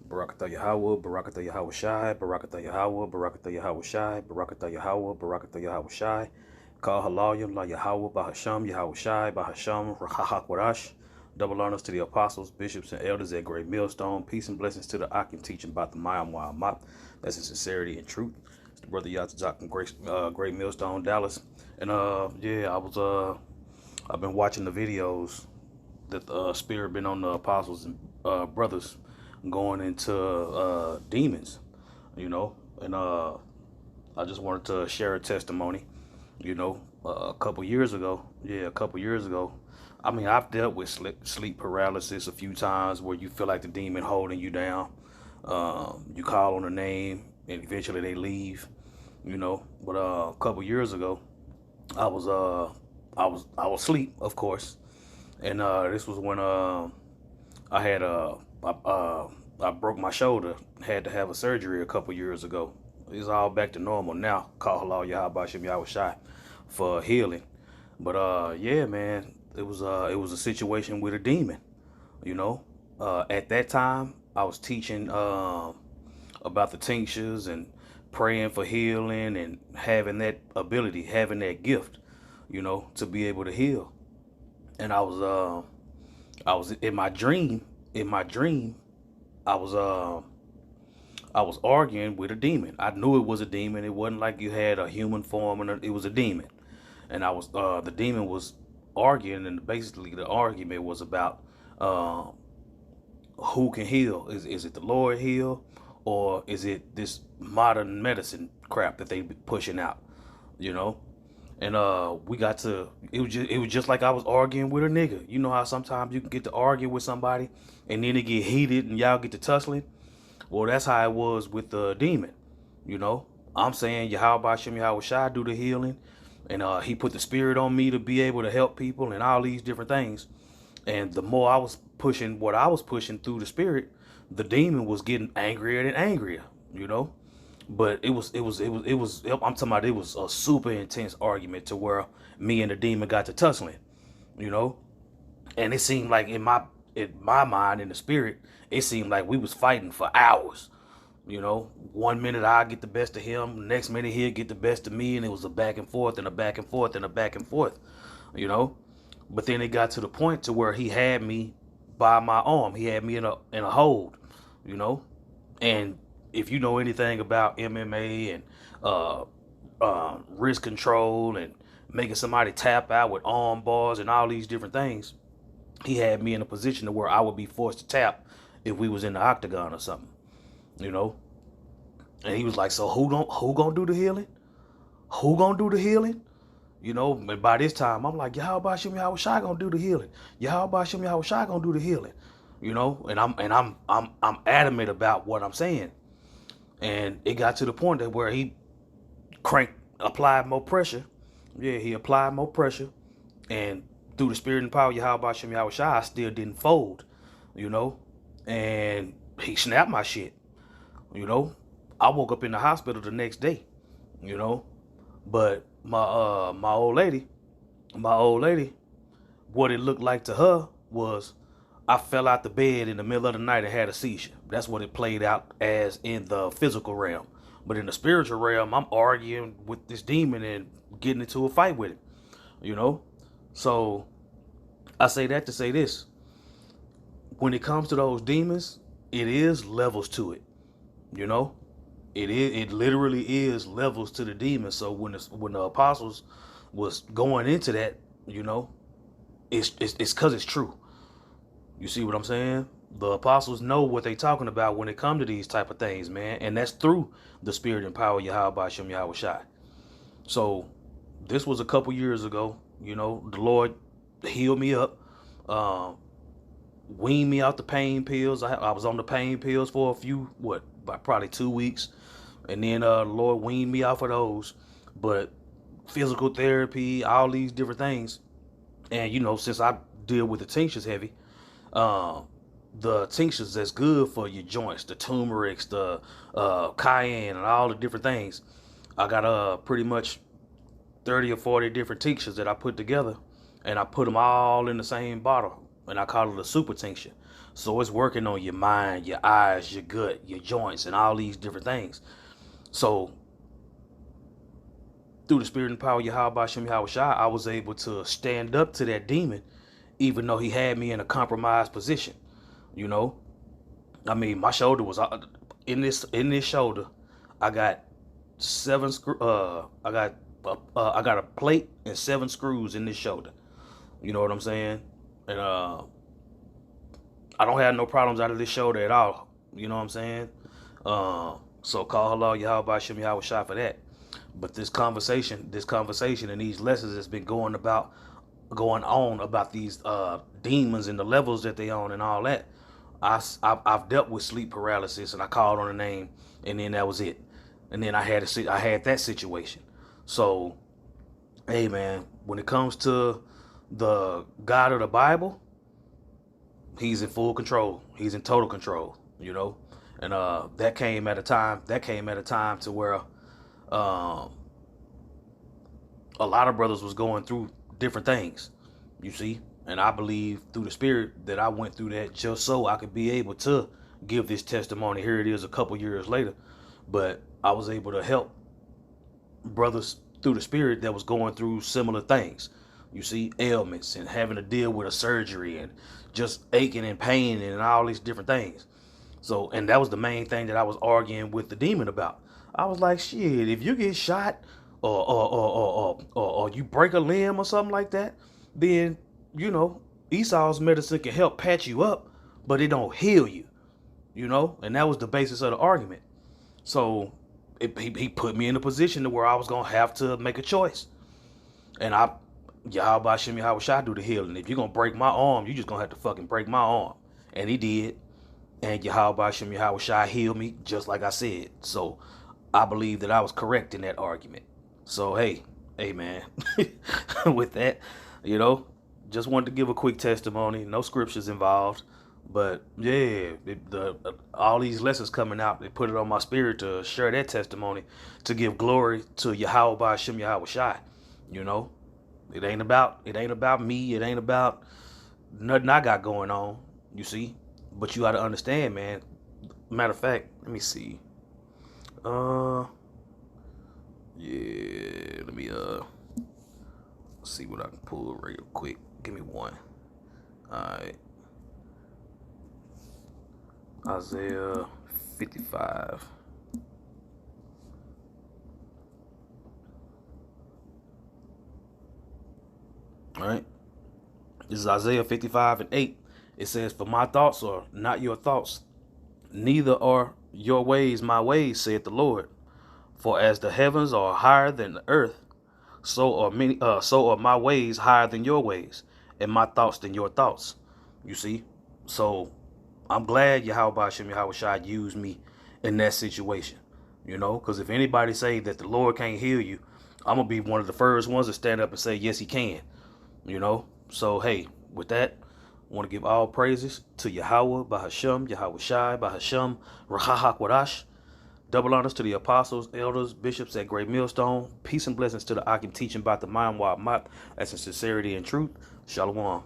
Barakatha Yahweh, Barakatha Yahweh Shai, Barakatha Yahweh, Barakatha Yahweh Shai, Barakatha Yahweh, Barakatha Yahweh Shai, Kal Halayim, La Yahweh, Bahasham, Yahweh Shai, Bahasham, Rahahak Warash. Double honors to the apostles, bishops, and elders at Great Millstone. Peace and blessings to the Akim teaching about the Mayam Wa'amat. That's in sincerity and truth. It's the brother Yazak from Great Millstone, Dallas. And yeah, I've been watching the videos that the spirit been on the apostles and brothers going into demons, you know. And I just wanted to share a testimony, a couple years ago. Yeah, a couple years ago. I mean, I've dealt with sleep paralysis a few times where you feel like the demon holding you down. You call on a name and eventually they leave, But a couple years ago, I was I was asleep, of course, and this was when I had I broke my shoulder, had to have a surgery a couple years ago. It's all back to normal now. Call halal Yahweh Shem Yahweh Shai for healing. But yeah, man, it was a situation with a demon. You know, at that time I was teaching about the tinctures and praying for healing and having that ability, having that gift, to be able to heal. And I was in my dream. In my dream, I was I was arguing with a demon. I knew it was a demon. It wasn't like you had a human form, and it was a demon. And I was the demon was arguing, and basically the argument was about uh, who can heal. Is it the Lord heal, or is it this modern medicine crap that they be pushing out? You know. And we got to it was just like I was arguing with a nigga. You know how sometimes you can get to argue with somebody and then it get heated and y'all get to tussling? Well, that's how it was with the demon. You know, I'm saying Yahweh Shem Yahweh Shai do the healing, and he put the spirit on me to be able to help people and all these different things. And the more I was pushing what I was pushing through the spirit, the demon was getting angrier and angrier. You know, but it was. I'm talking about it was a super intense argument to where me and the demon got to tussling. You know, and it seemed like in my mind in the spirit, it seemed like we was fighting for hours. One minute I get the best of him, next minute he'll get the best of me, and it was a back and forth and a back and forth and a back and forth. You know, but then it got to the point to where he had me by my arm. He had me in a hold. You know, and if you know anything about MMA and uh, wrist control and making somebody tap out with arm bars and all these different things, he had me in a position to where I would be forced to tap if we was in the octagon or something, you know. And he was like, "So who gonna do the healing? Who gonna do the healing?" And by this time, I'm like, Yahweh Shem Yahweh Shai gonna do the healing. Yahweh Shem Yahweh Shai gonna do the healing. And I'm adamant about what I'm saying. And it got to the point that where he applied more pressure. Yeah, he applied more pressure, and through the spirit and power of Yahweh Shem Yahweh Shai, I still didn't fold, you know. And he snapped my shit, you know. I woke up in the hospital the next day, you know. But my old lady, what it looked like to her was I fell out the bed in the middle of the night and had a seizure. That's what it played out as in the physical realm. But in the spiritual realm, I'm arguing with this demon and getting into a fight with him, you know. So I say that to say this. When it comes to those demons, it is levels to it, you know. It literally is levels to the demons. So when the apostles was going into that, you know, it's because it's true. You see what I'm saying? The apostles know what they talking about when it come to these type of things, man, and that's through the spirit and power of Yahweh Shem Yahweh Shai. So this was a couple years ago. The Lord healed me up, uh, weaned me out the pain pills. I was on the pain pills for a few, probably 2 weeks, and then the Lord weaned me off of those. But physical therapy, all these different things, and since I deal with the tinctures heavy, uh, the tinctures that's good for your joints, the turmeric, the cayenne, and all the different things. I got pretty much 30 or 40 different tinctures that I put together, and I put them all in the same bottle, and I call it a super tincture. So it's working on your mind, your eyes, your gut, your joints, and all these different things. So through the spirit and power of Yahweh Shem Yahweh Shai, I was able to stand up to that demon, even though he had me in a compromised position. You know, I mean, my shoulder was in this shoulder. I got seven screw. I got a plate and 7 screws in this shoulder. You know what I'm saying? And I don't have no problems out of this shoulder at all. You know what I'm saying? So call halal Yahweh Shem Yahweh Shai for that. But this conversation and these lessons has been going on about these demons and the levels that they on and all that. I've dealt with sleep paralysis, and I called on the name, and then that was it. And then I had that situation. So, hey man, when it comes to the God of the Bible, he's in full control. He's in total control. You know, and that came at a time to where a lot of brothers was going through different things, you see. And I believe through the spirit that I went through that just so I could be able to give this testimony. Here it is a couple years later. But I was able to help brothers through the spirit that was going through similar things. You see, ailments and having to deal with a surgery and just aching and pain and all these different things. So, and that was the main thing that I was arguing with the demon about. I was like, shit, if you get shot or you break a limb or something like that, then, you know, Esau's medicine can help patch you up, but it don't heal you, you know? And that was the basis of the argument. So he put me in a position to where I was going to have to make a choice. And Yahweh Shem Yahweh Shai do the healing. If you're going to break my arm, you just going to have to fucking break my arm. And he did. And Yahweh Shem Yahweh Shai healed me just like I said. So I believe that I was correct in that argument. So, hey man, with that, you know, just wanted to give a quick testimony. No scriptures involved. But yeah, all these lessons coming out, they put it on my spirit to share that testimony, to give glory to Yahweh Shem Yahweh Shai. You know, it ain't about me. It ain't about nothing I got going on. You see, but you got to understand, man. Matter of fact, let me see. Yeah, let me see what I can pull real quick. Give me one. All right. Isaiah 55. All right. This is Isaiah 55:8. It says, "For my thoughts are not your thoughts, neither are your ways my ways, saith the Lord. For as the heavens are higher than the earth, so are my ways higher than your ways, and my thoughts than your thoughts." You see? So I'm glad Yahweh Shem Yahweh Shai used me in that situation. You know, because if anybody say that the Lord can't heal you, I'm going to be one of the first ones to stand up and say, yes, he can. You know? So, hey, with that, I want to give all praises to Yahweh, Bahashem, Yahweh Shai, Bahashem, Rahahakwadash. Double honors to the apostles, elders, bishops at Great Millstone. Peace and blessings to the Akim teaching about the mind wild map. That's in sincerity and truth. Shalom.